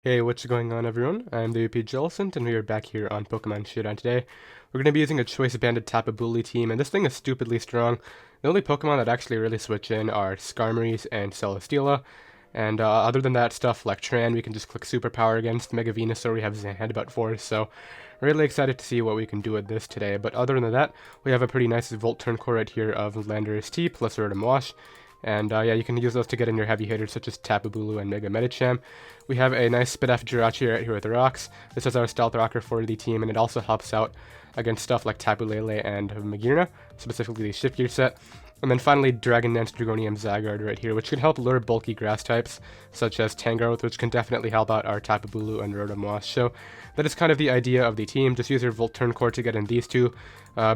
Hey, what's going on everyone? I'm the OPJellicent and we are back here on Pokemon Showdown today. We're going to be using a Choice Band Tapu Bulu team, and this thing is stupidly strong. The only Pokemon that actually really switch in are Skarmories and Celesteela, and other than that stuff like Tran, we can just click Superpower against Mega Venusaur. We have Zen Headbutt for, so really excited to see what we can do with this today. But other than that, we have a pretty nice Volt Turn core right here of Landorus-T plus Rotom-Wash. And yeah, you can use those to get in your heavy hitters such as Tapu Bulu and Mega Medicham. We have a nice Spit-F Jirachi right here with the rocks. This is our Stealth Rocker for the team, and it also helps out against stuff like Tapu Lele and Magearna, specifically the Shift Gear set. And then finally, Zygarde Dragonium Zygarde right here, which can help lure bulky grass types, such as Tangrowth, which can definitely help out our Tapu Bulu and Rotom-Wash. So that is kind of the idea of the team. Just use your Volt Turn core to get in these two,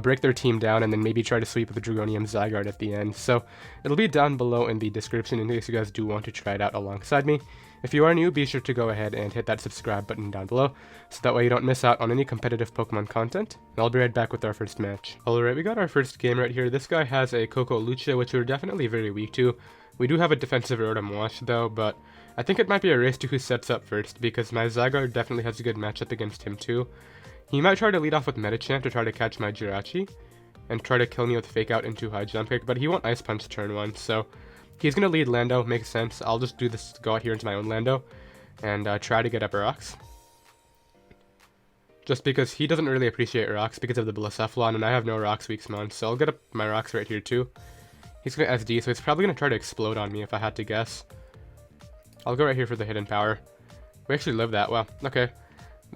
break their team down, and then maybe try to sweep with the Dragonium Zygarde at the end. So it'll be down below in the description in case you guys do want to try it out alongside me. If you are new, be sure to go ahead and hit that subscribe button down below, so that way you don't miss out on any competitive Pokemon content. And I'll be right back with our first match. Alright, we got our first game right here. This guy has a Coco Lucha, which we're definitely very weak to. We do have a defensive Rotom-Wash though, but I think it might be a race to who sets up first, because my Zygarde definitely has a good matchup against him too. He might try to lead off with Medicham to try to catch my Jirachi, and try to kill me with Fake Out into High Jump Kick, but he won't Ice Punch turn 1, so he's going to lead Lando, makes sense. I'll just do this, go out here into my own Lando, and try to get up rocks. Just because he doesn't really appreciate rocks because of the Blacephalon, and I have no rocks weak Mon, so I'll get up my rocks right here too. He's going to SD, so he's probably going to try to explode on me if I had to guess. I'll go right here for the hidden power. We actually live that well. Okay.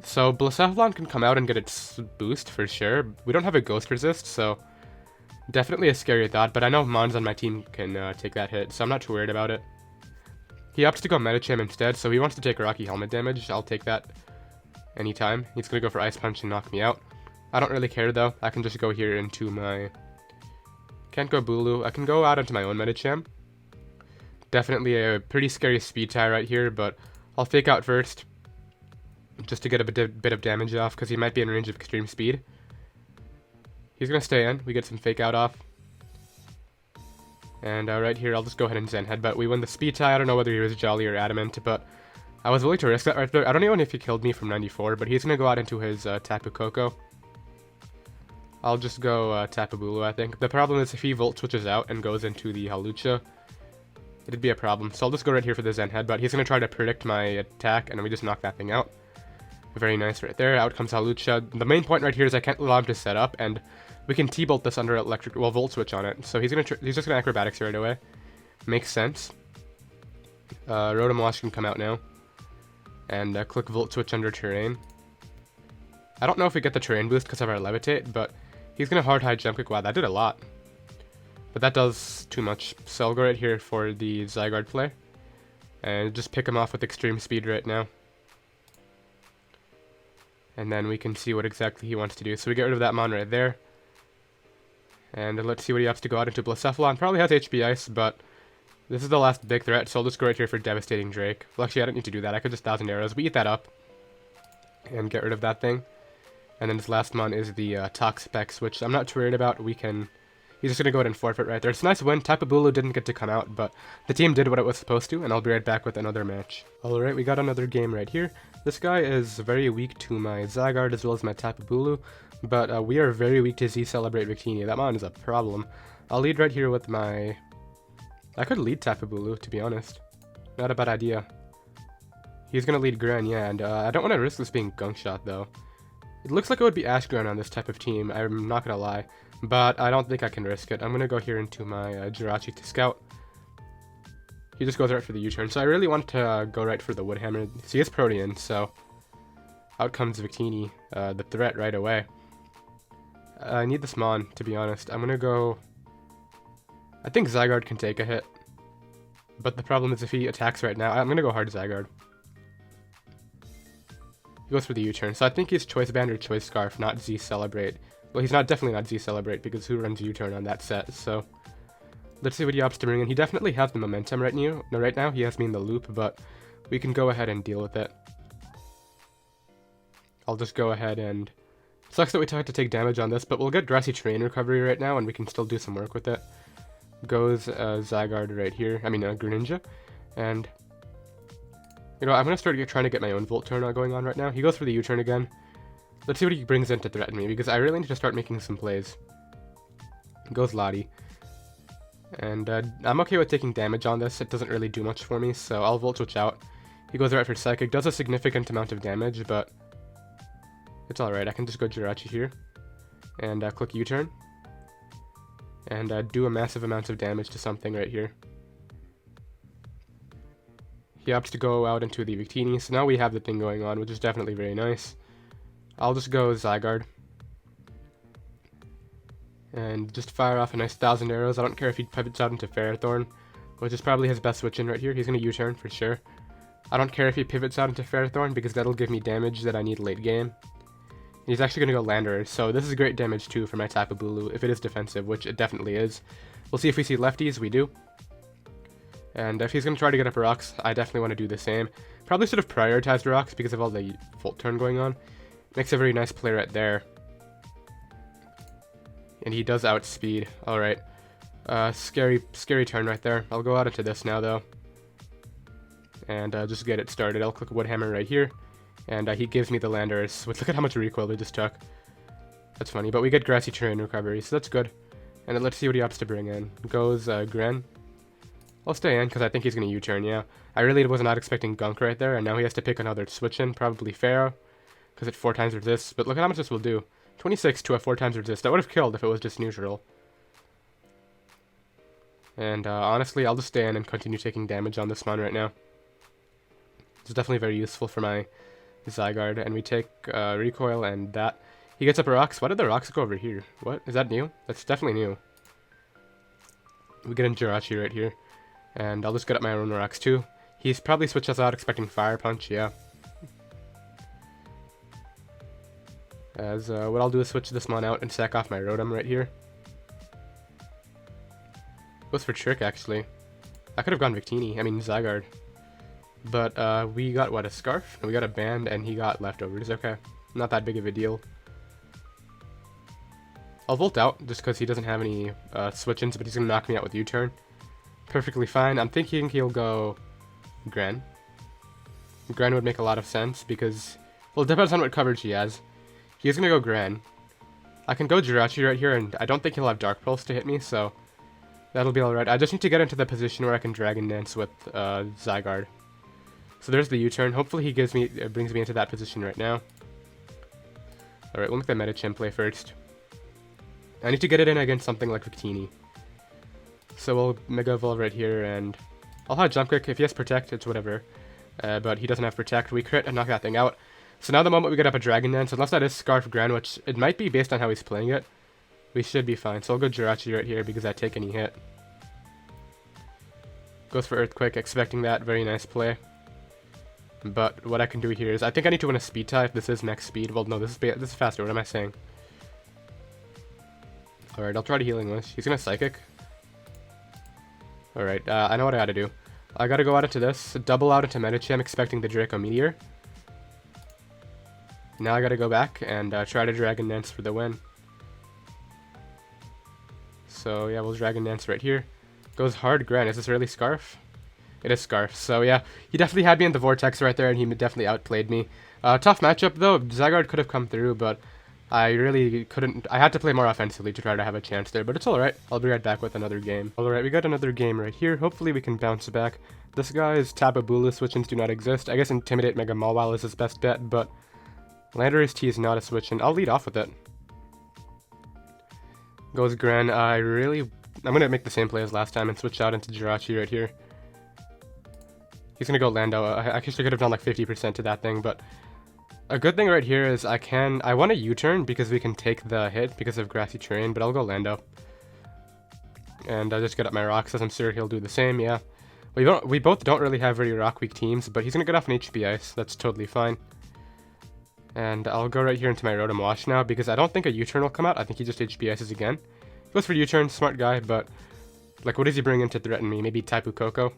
So Blacephalon can come out and get its boost for sure. We don't have a ghost resist, so definitely a scary thought, but I know Mons on my team can take that hit, so I'm not too worried about it. He opts to go Medicham instead, so he wants to take Rocky Helmet damage. I'll take that anytime. He's going to go for Ice Punch and knock me out. I don't really care though. I can just go here into my... Can't go Bulu. I can go out into my own Medicham. Definitely a pretty scary speed tie right here, but I'll Fake Out first, just to get a bit of damage off, because he might be in range of extreme speed. He's going to stay in. We get some Fake Out off. And right here, I'll just go ahead and Zen Headbutt. We win the speed tie. I don't know whether he was Jolly or Adamant, but I was willing to risk that right there. I don't even know if he killed me from 94, but he's going to go out into his Tapu Koko. I'll just go Tapu Bulu, I think. The problem is if he Volt switches out and goes into the Hawlucha, it'd be a problem. So I'll just go right here for the Zen Headbutt. He's going to try to predict my attack, and we just knock that thing out. Very nice right there. Out comes Hawlucha. The main point right here is I can't allow him to set up, and we can T-Bolt this under electric, well, Volt Switch on it. So he's just gonna Acrobatics right away. Makes sense. Rotom-Wash can come out now, and click Volt Switch under Terrain. I don't know if we get the Terrain boost because of our Levitate, but he's gonna Hard High Jump Kick. Wow, that did a lot. But that does too much. So I'll go right here for the Zygarde play, and just pick him off with Extreme Speed right now. And then we can see what exactly he wants to do. So we get rid of that Mon right there. And let's see what he has to go out into. Blacephalon probably has HP Ice, but this is the last big threat, so I'll just go right here for Devastating Drake. Well, actually, I don't need to do that. I could just 1,000 Arrows. We eat that up and get rid of that thing. And then this last Mon is the Toxapex, which I'm not too worried about. We can... He's just going to go ahead and forfeit right there. It's a nice win. Tapu Bulu didn't get to come out, but the team did what it was supposed to, and I'll be right back with another match. Alright, we got another game right here. This guy is very weak to my Zygarde as well as my Tapu Bulu, but we are very weak to Z Celebrate Victini. That Mon is a problem. I'll lead right here with my... I could lead Tapu Bulu, to be honest. Not a bad idea. He's going to lead Gran, yeah, and I don't want to risk this being Gunk Shot, though. It looks like it would be Ash Gran on this type of team, I'm not going to lie. But I don't think I can risk it. I'm going to go here into my Jirachi to scout. He just goes right for the U-turn. So I really want to go right for the Wood Hammer. So he is Protean, so out comes Victini, the threat right away. I need this Mon, to be honest. I'm going to go... I think Zygarde can take a hit. But the problem is if he attacks right now, I'm going to go hard Zygarde. He goes for the U-turn. So I think he's Choice Band or Choice Scarf, not Z Celebrate. Well, he's definitely not Z Celebrate, because who runs U-turn on that set, so... Let's see what he opts to bring in. He definitely has the momentum right now. He has me in the loop, but we can go ahead and deal with it. I'll just go ahead and... Sucks that we had to take damage on this, but we'll get Grassy Terrain Recovery right now, and we can still do some work with it. Goes Zygarde right here. I mean, Greninja. And You know, I'm gonna start trying to get my own Volt turn going on right now. He goes for the U-turn again. Let's see what he brings in to threaten me, because I really need to start making some plays. Goes Lottie. And I'm okay with taking damage on this. It doesn't really do much for me, so I'll Volt Switch out. He goes right for Psychic. Does a significant amount of damage, but it's alright. I can just go Jirachi here. And click U-turn. And do a massive amount of damage to something right here. He opts to go out into the Victini, so now we have the thing going on, which is definitely very nice. I'll just go Zygarde. And just fire off a nice 1,000 arrows. I don't care if he pivots out into Ferrothorn, which is probably his best switch in right here. He's going to U-turn for sure. I don't care if he pivots out into Ferrothorn, because that'll give me damage that I need late game. He's actually going to go Landorus, so this is great damage too for my Tapu Bulu, if it is defensive, which it definitely is. We'll see if we see lefties, we do. And if he's going to try to get up rocks, I definitely want to do the same. Probably should have prioritized rocks because of all the Volt turn going on. Makes a very nice play right there. And he does outspeed. Alright. Scary turn right there. I'll go out into this now though. And just get it started. I'll click Woodhammer right here. And he gives me the Landorus. Look at how much recoil they just took. That's funny. But we get Grassy Terrain recovery, so that's good. And then let's see what he opts to bring in. Goes Gren. I'll stay in because I think he's going to U-turn, yeah. I really was not expecting Gunk right there, and now he has to pick another switch in, probably Pharaoh, because it 4 times resist. But look at how much this will do. 26 to a 4 times resist. That would have killed if it was just neutral. And honestly, I'll just stay in and continue taking damage on this mon right now. It's definitely very useful for my Zygarde, and we take recoil and that. He gets up rocks. Why did the rocks go over here? What? Is that new? That's definitely new. We get in Jirachi right here. And I'll just get up my own rocks too. He's probably switched us out expecting Fire Punch, yeah. As what I'll do is switch this mon out and sack off my Rotom right here. Goes for Trick actually. I could have gone Zygarde. But we got what, a Scarf? And we got a Band and he got Leftovers, okay. Not that big of a deal. I'll Volt out just because he doesn't have any switch-ins, but he's going to knock me out with U-turn. Perfectly fine. I'm thinking he'll go Gren. Gren would make a lot of sense because, well, it depends on what coverage he has. He's gonna go Gren. I can go Jirachi right here, and I don't think he'll have Dark Pulse to hit me, so that'll be alright. I just need to get into the position where I can Dragon Dance with Zygarde. So there's the U-turn. Hopefully he brings me into that position right now. Alright, we'll make the Medicham play first. I need to get it in against something like Victini. So we'll Mega Evolve right here, and I'll have Jump Kick. If he has Protect, it's whatever. But he doesn't have Protect. We crit and knock that thing out. So now the moment we get up a Dragon Dance, unless that is Scarf Gran, which it might be based on how he's playing it, we should be fine. So I'll go Jirachi right here because I take any hit. Goes for Earthquake, expecting that. Very nice play. But what I can do here is, I think I need to win a Speed tie if this is max speed. Well, no, this is faster. What am I saying? Alright, I'll try to Healing Wish. He's gonna Psychic. Alright, I know what I gotta do. I gotta go out into this, double out into Medicham, expecting the Draco Meteor. Now I gotta go back and try to Dragon Dance for the win. So yeah, we'll Dragon Dance right here. Goes hard Gran. Is this really Scarf? It is Scarf. So yeah, he definitely had me in the Vortex right there, and he definitely outplayed me. Tough matchup though. Zygarde could have come through, but I really couldn't. I had to play more offensively to try to have a chance there, but it's alright. I'll be right back with another game. Alright, we got another game right here. Hopefully we can bounce back. This guy's Tapu Bulu switch-ins do not exist. I guess Intimidate Mega Mawile is his best bet, but Landorus T is not a switch-in. I'll lead off with it. Goes Gran. I'm going to make the same play as last time and switch out into Jirachi right here. He's going to go Lando. I actually could have done like 50% to that thing, but a good thing right here is I want a U-turn because we can take the hit because of Grassy Terrain, but I'll go Lando. And I'll just get up my rocks as I'm sure he'll do the same, yeah. We both don't really have very rock-weak teams, but he's going to get off an HP Ice. That's totally fine. And I'll go right here into my Rotom-Wash now because I don't think a U-turn will come out. I think he just HP Ices again. He goes for U-turn, smart guy, but like what does he bring in to threaten me? Maybe Tapu Koko?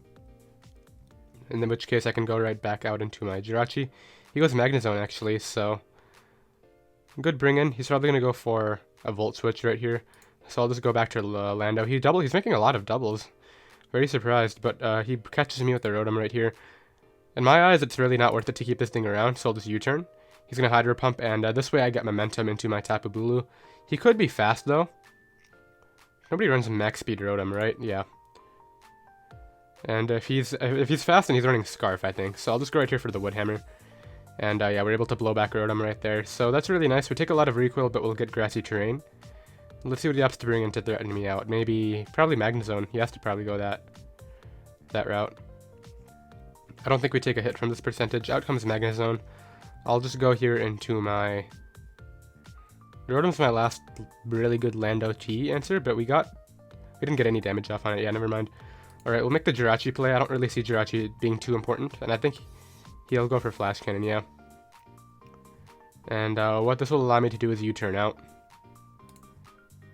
In which case I can go right back out into my Jirachi. He goes Magnezone actually, so good bring in. He's probably going to go for a Volt Switch right here. So I'll just go back to Lando. He's making a lot of doubles. Very surprised, but he catches me with the Rotom right here. In my eyes, it's really not worth it to keep this thing around, so I'll just U-turn. He's going to Hydro Pump, and this way I get momentum into my Tapu Bulu. He could be fast, though. Nobody runs max speed Rotom, right? Yeah. And if he's fast, then he's running Scarf, I think. So I'll just go right here for the Wood Hammer. And yeah, we're able to blow back Rotom right there. So that's really nice. We take a lot of recoil, but we'll get Grassy terrain. Let's see what he has to bring in to threaten me out. Probably Magnezone. He has to probably go that route. I don't think we take a hit from this percentage. Out comes Magnezone. I'll just go here into my... Rotom's my last really good Lando T answer, but we didn't get any damage off on it. Yeah, never mind. Alright, we'll make the Jirachi play. I don't really see Jirachi being too important, and I think he'll go for Flash Cannon, yeah. And what this will allow me to do is U-turn out.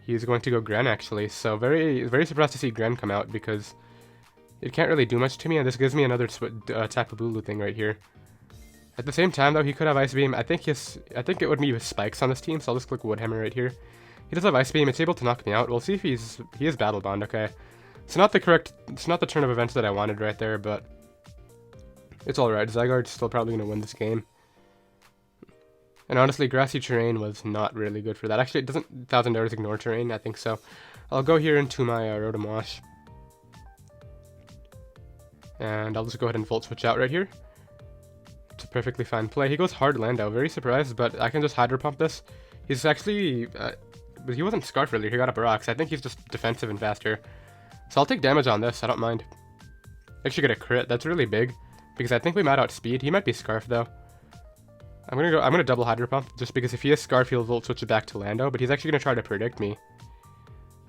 He's going to go Gren, actually, so very, very surprised to see Gren come out, because it can't really do much to me, and this gives me another Tapu Bulu thing right here. At the same time, though, he could have Ice Beam. I think it would be with Spikes on this team, so I'll just click Wood Hammer right here. He does have Ice Beam. It's able to knock me out. We'll see if he is Battle Bond. Okay, it's not the turn of events that I wanted right there, but it's all right. Zygarde's still probably gonna win this game. And honestly, Grassy terrain was not really good for that. Actually, it doesn't 1000 Hours ignore terrain. I think so. I'll go here into my Rotom-Wash, and I'll just go ahead and Volt Switch out right here. It's a perfectly fine play. He goes hard Lando. Very surprised, but I can just Hydro Pump this. He's actually... he wasn't Scarf earlier. He got up Rocks. I think he's just defensive and faster. So I'll take damage on this. I don't mind. Actually get a crit. That's really big, because I think we might outspeed. He might be Scarf, though. I'm gonna double Hydro Pump, just because if he is Scarf, he'll Volt Switch it back to Lando, but he's actually gonna try to predict me.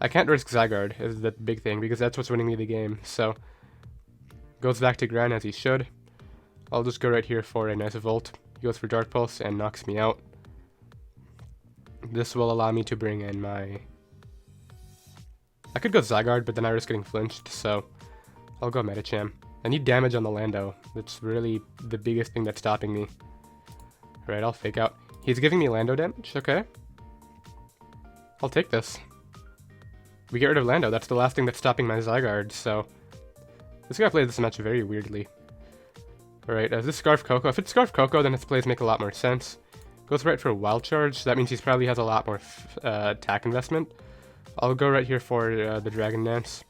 I can't risk Zygarde, is the big thing, because that's what's winning me the game. So, goes back to Gran as he should. I'll just go right here for a nice Volt. He goes for Dark Pulse and knocks me out. This will allow me to bring in my... I could go Zygarde, but then I risk getting flinched, so I'll go Medicham. I need damage on the Lando. That's really the biggest thing that's stopping me. Alright, I'll Fake Out. He's giving me Lando damage, okay. I'll take this. We get rid of Lando. That's the last thing that's stopping my Zygarde, so... This guy plays this match very weirdly. Alright, is this Scarf Coco? If it's Scarf Coco, then his plays make a lot more sense. Goes right for Wild Charge. That means he probably has a lot more attack investment. I'll go right here for the Dragon Dance.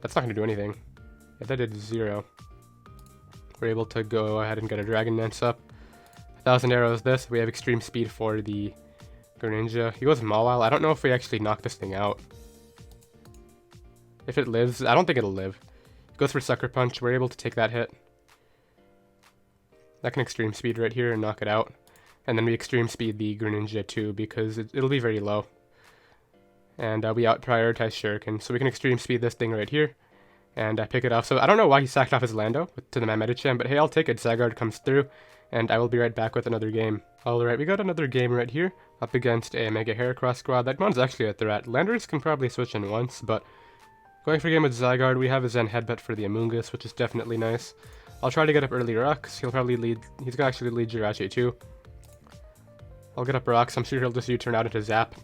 That's not going to do anything. Yeah, that did 0. We're able to go ahead and get a Dragon Dance up. 1000 Arrows this. We have Extreme Speed for the Greninja. He goes Mawile. I don't know if we actually knock this thing out. If it lives, I don't think it'll live. Goes for Sucker Punch. We're able to take that hit. I can Extreme Speed right here and knock it out. And then we Extreme Speed the Greninja too, because it'll be very low. And we out-prioritize Shuriken, so we can Extreme Speed this thing right here. And pick it off. So I don't know why he sacked off his Lando to the Medicham, but hey, I'll take it. Zygarde comes through, and I will be right back with another game. Alright, we got another game right here, up against a Mega Heracross squad. That one's actually a threat. Landorus can probably switch in once, but... Going for a game with Zygarde, we have a Zen Headbutt for the Amoonguss, which is definitely nice. I'll try to get up early Rocks. He'll probably lead... He's gonna actually lead Jirachi too. I'll get up Rocks. I'm sure he'll just U-turn out into Zap.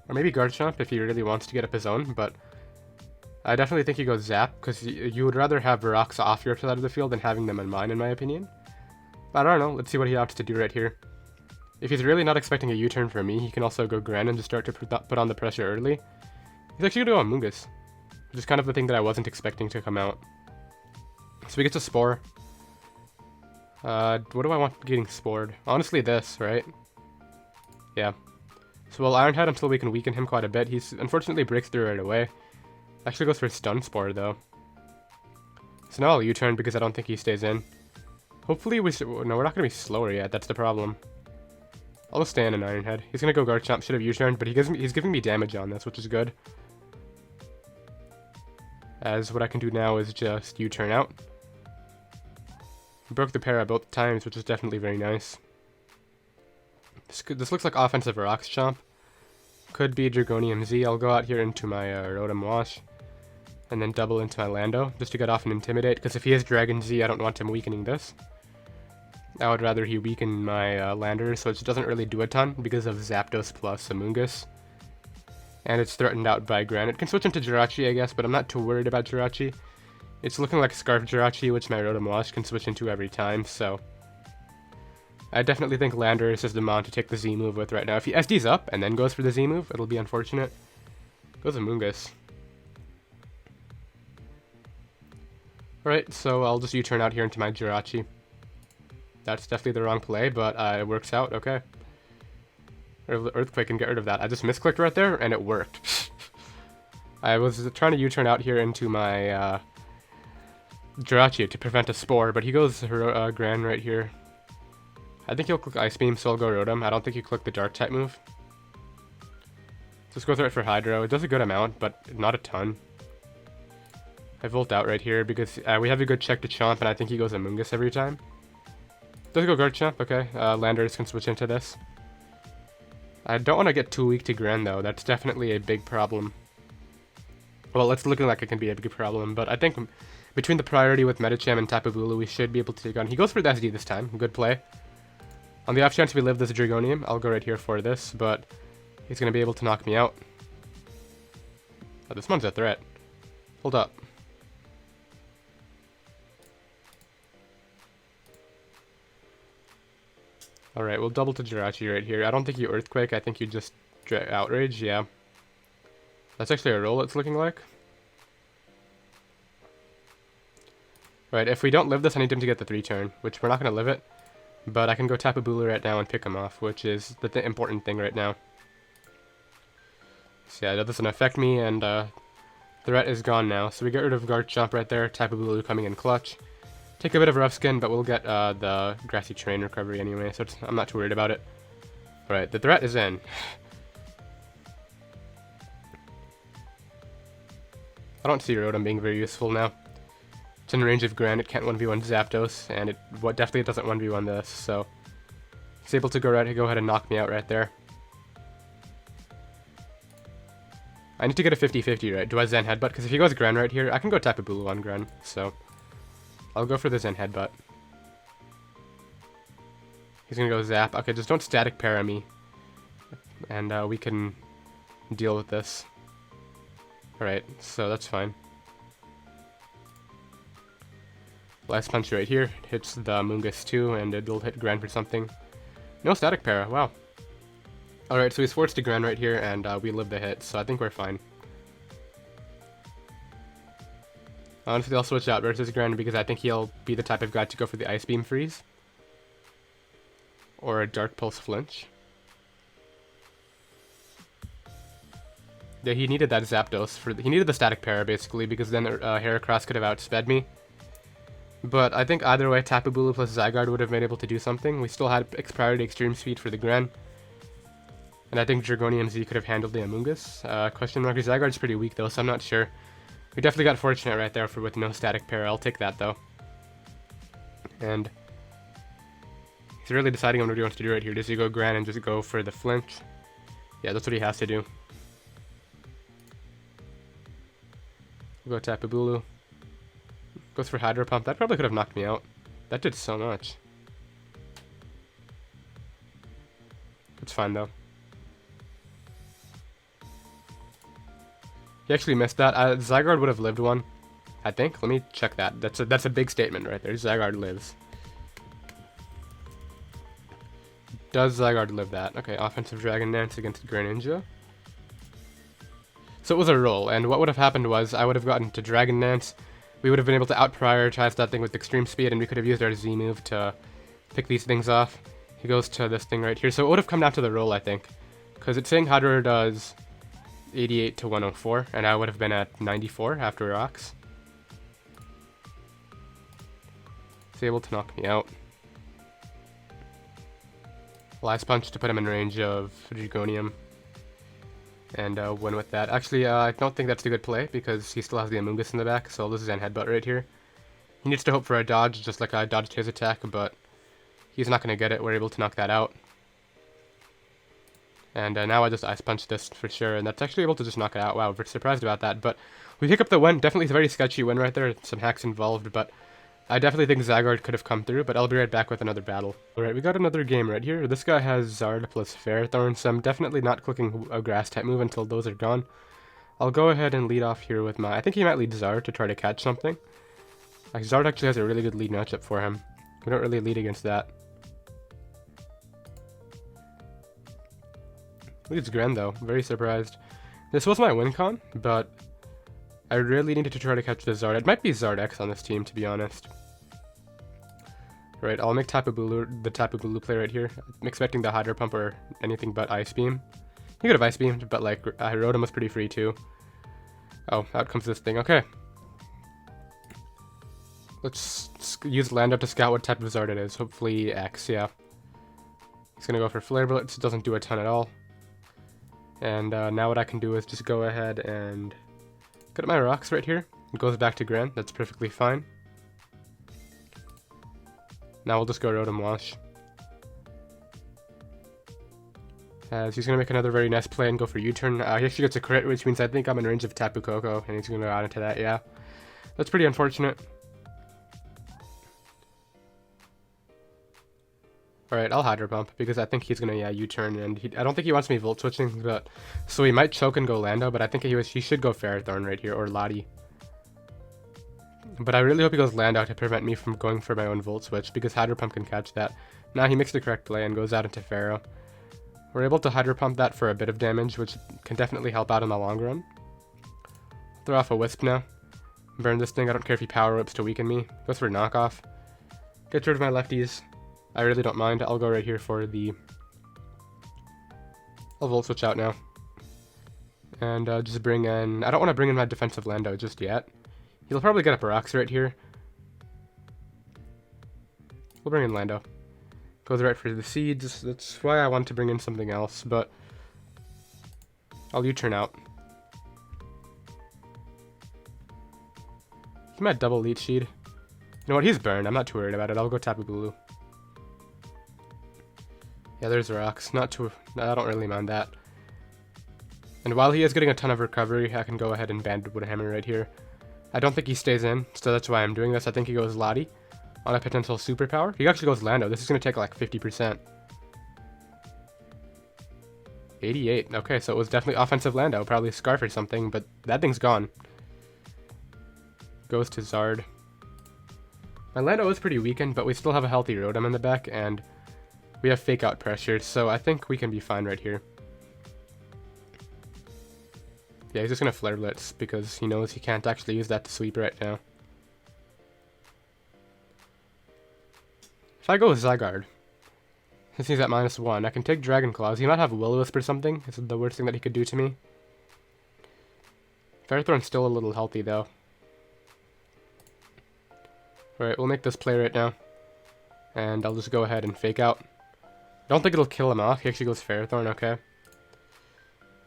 Or maybe Garchomp if he really wants to get up his own, but... I definitely think he goes Zap, because you would rather have Rocks off your side of the field than having them in mine, in my opinion. But I don't know. Let's see what he opts to do right here. If he's really not expecting a U-turn from me, he can also go Gran and just start to put on the pressure early. He's actually going to go Amoonguss, which is kind of the thing that I wasn't expecting to come out. So we get to Spore. What do I want getting Spored? Honestly, this, right? Yeah. So we'll Iron Head until we can weaken him quite a bit. He's unfortunately breaks through right away. Actually goes for Stun Spore, though. So now I'll U-turn because I don't think he stays in. Hopefully we... No, we're not going to be slower yet. That's the problem. I'll just stay in an Iron Head. He's going to go Garchomp. Should have U-turned, but he's giving me damage on this, which is good. As what I can do now is just U-turn out. Broke the para both times, which is definitely very nice. This looks like offensive Rocks Chomp. Could be Dragonium Z. I'll go out here into my Rotom-Wash. And then double into my Lando, just to get off and Intimidate, because if he has Dragon Z, I don't want him weakening this. I would rather he weaken my Landorus, so it doesn't really do a ton, because of Zapdos plus Amoonguss. And it's threatened out by Gran. It can switch into Jirachi, I guess, but I'm not too worried about Jirachi. It's looking like Scarf Jirachi, which my Rotom-Wash can switch into every time, so I definitely think Landorus is the mon to take the Z move with right now. If he SDs up and then goes for the Z move, it'll be unfortunate. Goes Amoonguss. Alright, so I'll just U-turn out here into my Jirachi. That's definitely the wrong play, but it works out, okay. Earthquake and get rid of that. I just misclicked right there, and it worked. I was trying to U-turn out here into my Jirachi to prevent a Spore, but he goes Gran right here. I think he'll click Ice Beam, so I'll go Rotom. I don't think you click the Dark-type move. Just goes right for Hydro. It does a good amount, but not a ton. I Volt out right here because we have a good check to Chomp, and I think he goes Amoonguss every time. Does go Garchomp, okay. Landorus can switch into this. I don't want to get too weak to Gran, though. That's definitely a big problem. Well, it's looking like it can be a big problem, but I think between the priority with Medicham and Tapu Bulu, we should be able to take on. He goes for the SD this time. Good play. On the off chance we live this Dragonium, I'll go right here for this, but he's going to be able to knock me out. Oh, this one's a threat. Hold up. Alright, we'll double to Jirachi right here. I don't think you Earthquake, I think you just Outrage, yeah. That's actually a roll, it's looking like. Right, if we don't live this, I need him to get the 3-turn, which we're not going to live it. But I can go Tapu Bulu right now and pick him off, which is the important thing right now. So yeah, that doesn't affect me, and threat is gone now. So we get rid of Garchomp right there, Tapu Bulu coming in clutch. Take a bit of rough skin, but we'll get the Grassy Terrain recovery anyway, so I'm not too worried about it. Alright, the threat is in. I don't see Rotom being very useful now. It's in range of Gran, it can't 1v1 Zapdos, and it definitely doesn't 1v1 this, so it's able to go ahead and knock me out right there. I need to get a 50-50, right? Do I Zen Headbutt? Because if he goes Gran right here, I can go Tapu Bulu on Gran, so I'll go for the Zen Headbutt. He's gonna go Zap. Okay, just don't static para me, and we can deal with this. Alright, so that's fine. Last punch right here hits the Amoonguss too, and it'll hit Gran for something. No static para, wow. Alright, so he's forced to Gran right here, and we live the hit, so I think we're fine. Honestly, I'll switch out versus Gran because I think he'll be the type of guy to go for the Ice Beam Freeze. Or a Dark Pulse Flinch. Yeah, he needed that Zapdos. He needed the static para, basically, because then Heracross could have outsped me. But I think either way, Tapu Bulu plus Zygarde would have been able to do something. We still had priority extreme speed for the Gran. And I think Dragonium Z could have handled the Amoonguss. Question mark, Zygarde's pretty weak though, so I'm not sure. We definitely got fortunate right there with no static para. I'll take that though. And he's really deciding on what he wants to do right here. Does he go Gran and just go for the flinch? Yeah, that's what he has to do. We'll go Tapu Bulu. Goes for Hydro Pump. That probably could have knocked me out. That did so much. It's fine though. He actually missed that. Zygarde would have lived one, I think. Let me check that. That's a big statement right there. Zygarde lives. Does Zygarde live that? Okay, offensive Dragon Dance against Greninja. So it was a roll, and what would have happened was I would have gotten to Dragon Dance. We would have been able to out-prioritize that thing with extreme speed, and we could have used our Z move to pick these things off. He goes to this thing right here. So it would have come down to the roll, I think. Because it's saying Hydro does 88 to 104, and I would have been at 94 after rocks. He's able to knock me out. Last punch to put him in range of Dragonium. And win with that. Actually, I don't think that's a good play because he still has the Amoonguss in the back, so this is Zen Headbutt right here. He needs to hope for a dodge, just like I dodged his attack, but he's not going to get it. We're able to knock that out. And now I just Ice Punch this for sure, and that's actually able to just knock it out. Wow, we're surprised about that, but we pick up the win. Definitely a very sketchy win right there. Some hacks involved, but I definitely think Zygarde could have come through, but I'll be right back with another battle. Alright, we got another game right here. This guy has Zard plus Ferrothorn, so I'm definitely not clicking a grass type move until those are gone. I'll go ahead and lead off here with my... I think he might lead Zard to try to catch something. Like, Zygarde actually has a really good lead matchup for him. We don't really lead against that. Leads Gren though, very surprised. This was my win con, but I really needed to try to catch the Zygarde. It might be Zygarde X on this team, to be honest. Right, I'll make Tapu Bulu, the Tapu Bulu play right here. I'm expecting the Hydro Pump or anything but Ice Beam. He could have Ice Beamed, but like, Rotom was pretty free too. Oh, out comes this thing, okay. Let's use Lando to scout what type of Zygarde it is. Hopefully X, yeah. He's gonna go for Flare Blitz, doesn't do a ton at all. And now what I can do is just go ahead and get my rocks right here. It goes back to Gren, that's perfectly fine. Now we'll just go Rotom-Wash. As he's going to make another very nice play and go for U-turn. He actually gets a crit, which means I think I'm in range of Tapu Koko, and he's going to go out into that, yeah. That's pretty unfortunate. Alright, I'll Hydro Pump, because I think he's going to, yeah, U-turn, and I don't think he wants me Volt Switching, but so he might choke and go Lando, but I think he should go Ferrothorn right here, or Lottie. But I really hope he goes Lando to prevent me from going for my own Volt Switch, because Hydro Pump can catch that. Now he makes the correct play and goes out into Ferro. We're able to Hydro Pump that for a bit of damage, which can definitely help out in the long run. Throw off a Wisp now. Burn this thing, I don't care if he Power Whips to weaken me. Goes for Knockoff. Get rid of my lefties. I really don't mind. I'll go right here for the... I'll Volt Switch out now. And just bring in... I don't want to bring in my defensive Lando just yet. He'll probably get up rocks right here. We'll bring in Lando. Goes right for the seeds. That's why I want to bring in something else, but I'll U-turn out. He might double Leech Seed. You know what? He's burned. I'm not too worried about it. I'll go Tapu Bulu. Yeah, there's rocks. Not too... I don't really mind that. And while he is getting a ton of recovery, I can go ahead and Banded Wood Hammer right here. I don't think he stays in, so that's why I'm doing this. I think he goes Lottie on a potential Superpower. He actually goes Lando. This is going to take like 50%. 88. Okay, so it was definitely offensive Lando. Probably Scarf or something, but that thing's gone. Goes to Zygarde. My Lando is pretty weakened, but we still have a healthy Rotom in the back, and we have Fake Out pressure, so I think we can be fine right here. Yeah, he's just going to Flare Blitz because he knows he can't actually use that to sweep right now. If I go with Zygarde, since he's at -1, I can take Dragon Claws. He might have Will-O-Wisp or something. This is the worst thing that he could do to me. Ferrothorn's still a little healthy though. Alright, we'll make this play right now. And I'll just go ahead and Fake Out. I don't think it'll kill him off. He actually goes Ferrothorn, okay.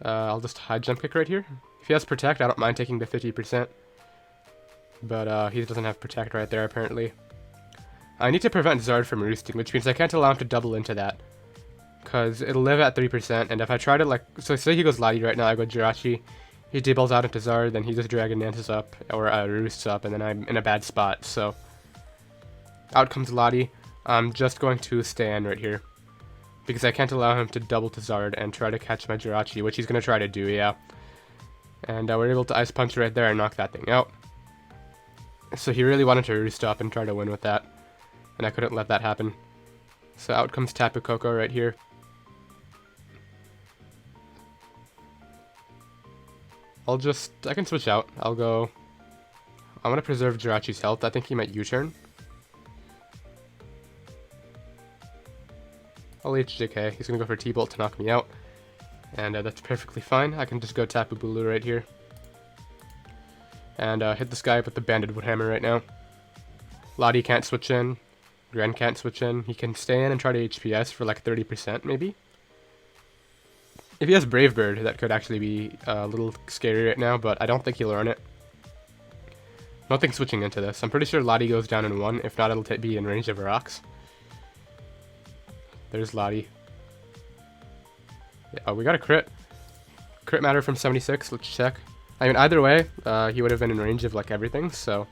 I'll just High Jump Kick right here. If he has Protect, I don't mind taking the 50%. But he doesn't have Protect right there, apparently. I need to prevent Zygarde from roosting, which means I can't allow him to double into that. Because it'll live at 3%, and if I try to, like... So say he goes Lottie right now, I go Jirachi. He dibbles out into Zygarde, then he just Dragon Dances up, or roosts up, and then I'm in a bad spot, so... Out comes Lottie. I'm just going to stand right here. Because I can't allow him to double to Zygarde and try to catch my Jirachi, which he's going to try to do, yeah. And we're able to Ice Punch right there and knock that thing out. So he really wanted to roost up and try to win with that. And I couldn't let that happen. So out comes Tapu Koko right here. I can switch out. I want to preserve Jirachi's health. I think he might U-turn. I'll Leech JK. He's going to go for T-Bolt to knock me out. And that's perfectly fine. I can just go Tapu Bulu right here. And hit this guy with the Banded Wood Hammer right now. Lottie can't switch in. Gren can't switch in. He can stay in and try to HPS for like 30% maybe. If he has Brave Bird, that could actually be a little scary right now, but I don't think he'll earn it. Nothing switching into this. I'm pretty sure Lottie goes down in 1. If not, it'll be in range of rocks. There's Lottie. Yeah, we got a crit. Crit matter from 76. Let's check. I mean, either way, he would have been in range of like everything, so...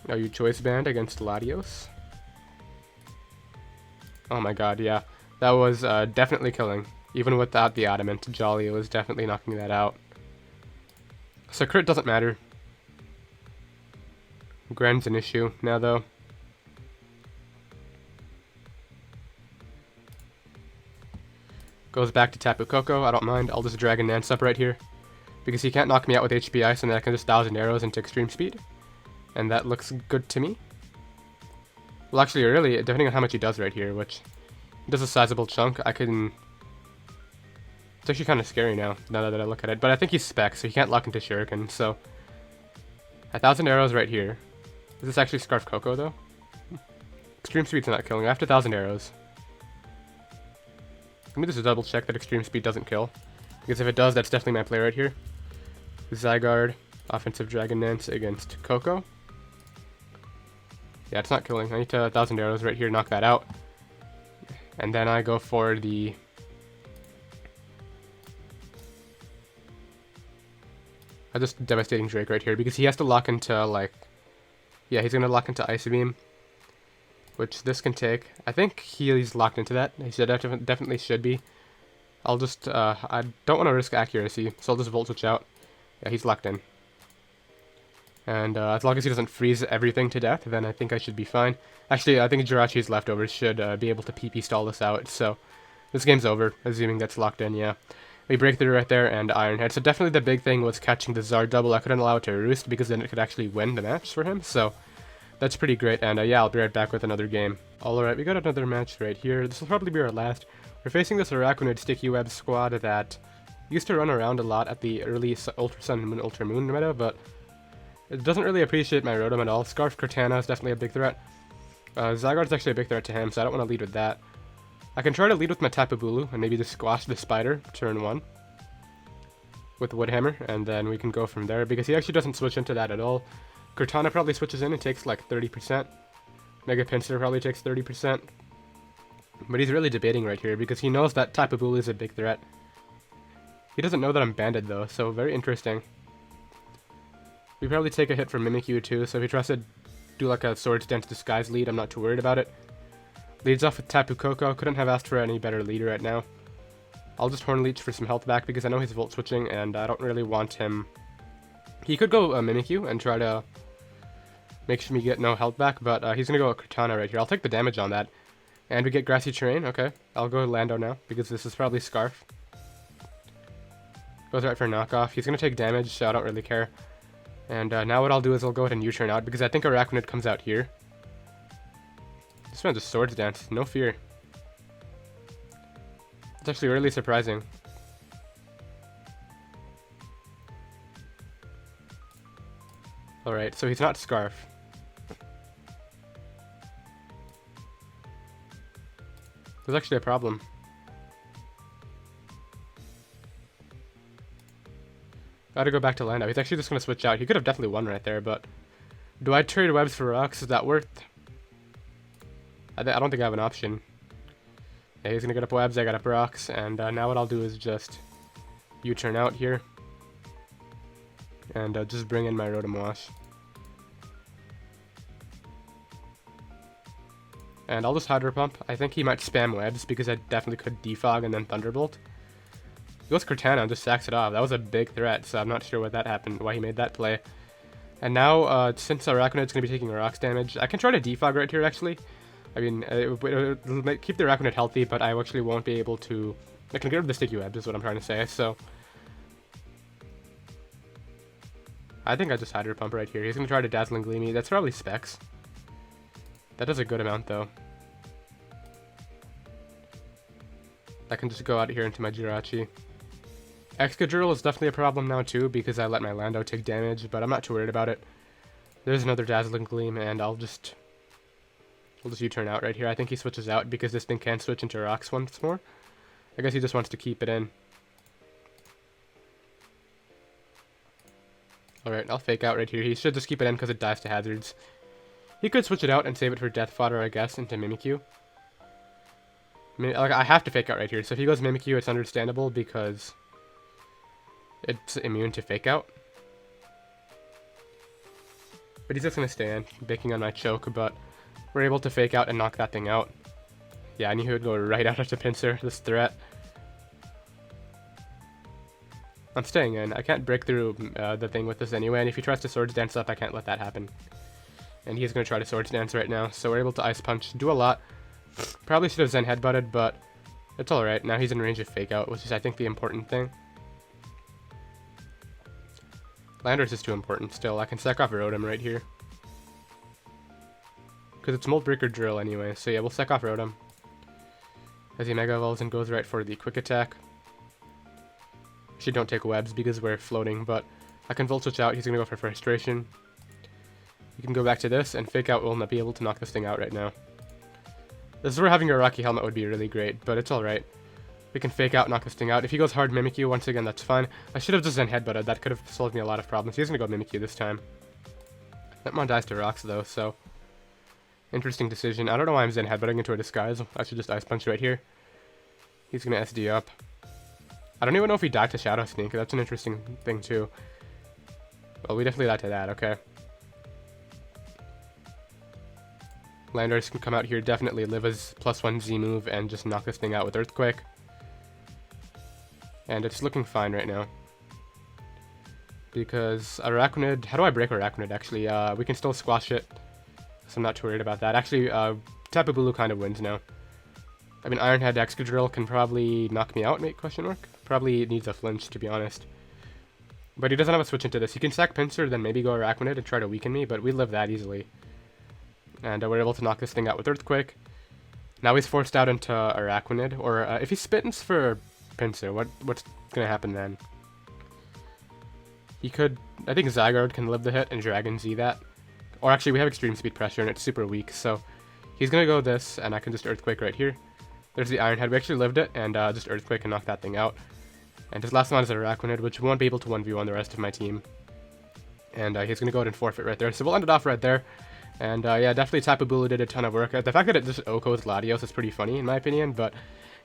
OU Choice Band against Latios. Oh my god, yeah. That was definitely killing. Even without the Adamant, Jolly was definitely knocking that out. So crit doesn't matter. Gren's an issue now, though. Goes back to Tapu Koko. I don't mind. I'll just Dragon Dance up right here. Because he can't knock me out with HP Ice, and then I can just 1000 arrows into Extreme Speed. And that looks good to me. Well, actually, really, depending on how much he does right here, which he does a sizable chunk, I can... It's actually kind of scary now that I look at it. But I think he's Spec, so he can't lock into Shuriken, so... 1000 arrows right here. Is this actually Scarf Koko, though? Extreme Speed's not killing. I have 1000 arrows. Let me just double check that Extreme Speed doesn't kill. Because if it does, that's definitely my play right here. Zygarde, offensive Dragon Dance against Koko. Yeah, it's not killing. I need 1000 arrows right here to knock that out. And then I go for the... I just Devastating Drake right here because he has to lock into, like... Yeah, he's going to lock into Ice Beam. Which this can take. I think he's locked into that. He should definitely should be. I'll just, I don't want to risk accuracy, so I'll just Volt Switch out. Yeah, he's locked in. And as long as he doesn't freeze everything to death, then I think I should be fine. Actually, I think Jirachi's Leftovers should be able to PP stall this out, so this game's over, assuming that's locked in, yeah. We break through right there, and Iron Head. So definitely the big thing was catching the Zard double. I couldn't allow it to roost, because then it could actually win the match for him, so... That's pretty great, and yeah, I'll be right back with another game. Alright, we got another match right here. This will probably be our last. We're facing this Araquanid Sticky Web squad that used to run around a lot at the early Ultra Sun and Ultra Moon meta, but it doesn't really appreciate my Rotom at all. Scarf Cortana is definitely a big threat. Zygarde's actually a big threat to him, so I don't want to lead with that. I can try to lead with my Tapu Bulu and maybe just squash the Spider turn 1 with Woodhammer, and then we can go from there, because he actually doesn't switch into that at all. Cortana probably switches in and takes like 30%. Mega Pinsir probably takes 30%. But he's really debating right here because he knows that Tapu Bulu is a big threat. He doesn't know that I'm banded though, so very interesting. We probably take a hit from Mimikyu too, so if he tries to do like a Swords Dance Disguise lead, I'm not too worried about it. Leads off with Tapu Koko. Couldn't have asked for any better leader right now. I'll just Horn Leech for some health back because I know he's Volt Switching and I don't really want him... He could go Mimikyu and try to make sure we get no health back, but he's going to go Cortana right here. I'll take the damage on that. And we get Grassy Terrain. Okay, I'll go Lando now, because this is probably Scarf. Goes right for knockoff. He's going to take damage, so I don't really care. And now what I'll do is I'll go ahead and U-turn out, because I think Araquanid comes out here. This one's just Swords Dance, no fear. It's actually really surprising. Alright, so he's not Scarf. There's actually a problem. Gotta go back to Lando. He's actually just gonna switch out. He could have definitely won right there, but... Do I trade webs for rocks? Is that worth... I don't think I have an option. Yeah, he's gonna get up webs, I got up rocks, and now what I'll do is just U-turn out here. And just bring in my Rotom-Wash. And I'll just Hydro Pump. I think he might spam webs because I definitely could Defog and then Thunderbolt. He goes Cortana and just sacks it off. That was a big threat, so I'm not sure what that happened, why he made that play. And now, since Araquanid's going to be taking rocks damage, I can try to Defog right here, actually. I mean, it'll keep the Araquanid healthy, but I actually won't be able to... I can get rid of the Sticky Webs, is what I'm trying to say, so... I think I just Hydro Pump right here. He's going to try to Dazzling Gleam me. That's probably Specs. That does a good amount, though. I can just go out here into my Jirachi. Excadrill is definitely a problem now, too, because I let my Lando take damage, but I'm not too worried about it. There's another Dazzling Gleam, and I'll just U-turn out right here. I think he switches out because this thing can switch into rocks once more. I guess he just wants to keep it in. Alright, I'll fake out right here. He should just keep it in because it dies to hazards. He could switch it out and save it for Death Fodder, I guess, into Mimikyu. I have to fake out right here, so if he goes Mimikyu, it's understandable because it's immune to fake out. But he's just going to stay in, baking on my choke, but we're able to fake out and knock that thing out. Yeah, I knew he would go right out to Pinsir, this threat. I'm staying in. I can't break through the thing with this anyway, and if he tries to Swords Dance up, I can't let that happen. And he's going to try to Swords Dance right now, so we're able to Ice Punch, do a lot. Probably should have Zen Headbutted, but it's alright. Now he's in range of Fake Out, which is, I think, the important thing. Landorus is too important still. I can sack off Rotom right here. Because it's Mold Breaker Drill anyway, so yeah, we'll sack off Rotom. As he Mega Evolves and goes right for the Quick Attack. Actually, don't take Webs because we're floating, but I can Volt Switch out. He's going to go for Frustration. You can go back to this, and Fake Out will not be able to knock this thing out right now. This is where having a Rocky Helmet would be really great, but it's alright. We can Fake Out, knock this thing out. If he goes hard Mimikyu, once again, that's fine. I should have just Zen Headbutted. That could have solved me a lot of problems. He's going to go Mimikyu this time. That Mon dies to Rocks, though, so... Interesting decision. I don't know why I'm Zen Headbutting into a Disguise. I should just Ice Punch right here. He's going to SD up. I don't even know if he died to Shadow Sneak. That's an interesting thing, too. Well, we definitely died to that, okay. Landorus can come out here, definitely live his +1 Z move, and just knock this thing out with Earthquake. And it's looking fine right now. Because Araquanid... How do I break Araquanid, actually? We can still squash it. So I'm not too worried about that. Actually, Tapu Bulu kind of wins now. I mean, Iron Head Excadrill can probably knock me out, question mark? Probably needs a flinch, to be honest. But he doesn't have a switch into this. He can sack Pinsir, then maybe go Araquanid and try to weaken me, but we live that easily. And we're able to knock this thing out with Earthquake. Now he's forced out into Araquanid, or if he spins for Pinsir, what's going to happen then? He could... I think Zygarde can live the hit and Dragon Z that. Or actually, we have Extreme Speed Pressure, and it's super weak, so... He's going to go this, and I can just Earthquake right here. There's the Iron Head. We actually lived it, and just Earthquake and knock that thing out. And his last one is Araquanid, which won't be able to 1v1 the rest of my team. And he's going to go ahead and forfeit right there. So we'll end it off right there. And yeah, definitely Tapu Bulu did a ton of work. The fact that it just OHKOs Latios is pretty funny, in my opinion. But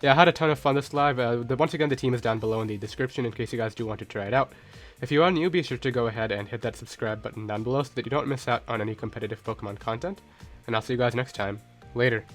yeah, I had a ton of fun this live. Once again, the team is down below in the description in case you guys do want to try it out. If you are new, be sure to go ahead and hit that subscribe button down below so that you don't miss out on any competitive Pokemon content. And I'll see you guys next time. Later.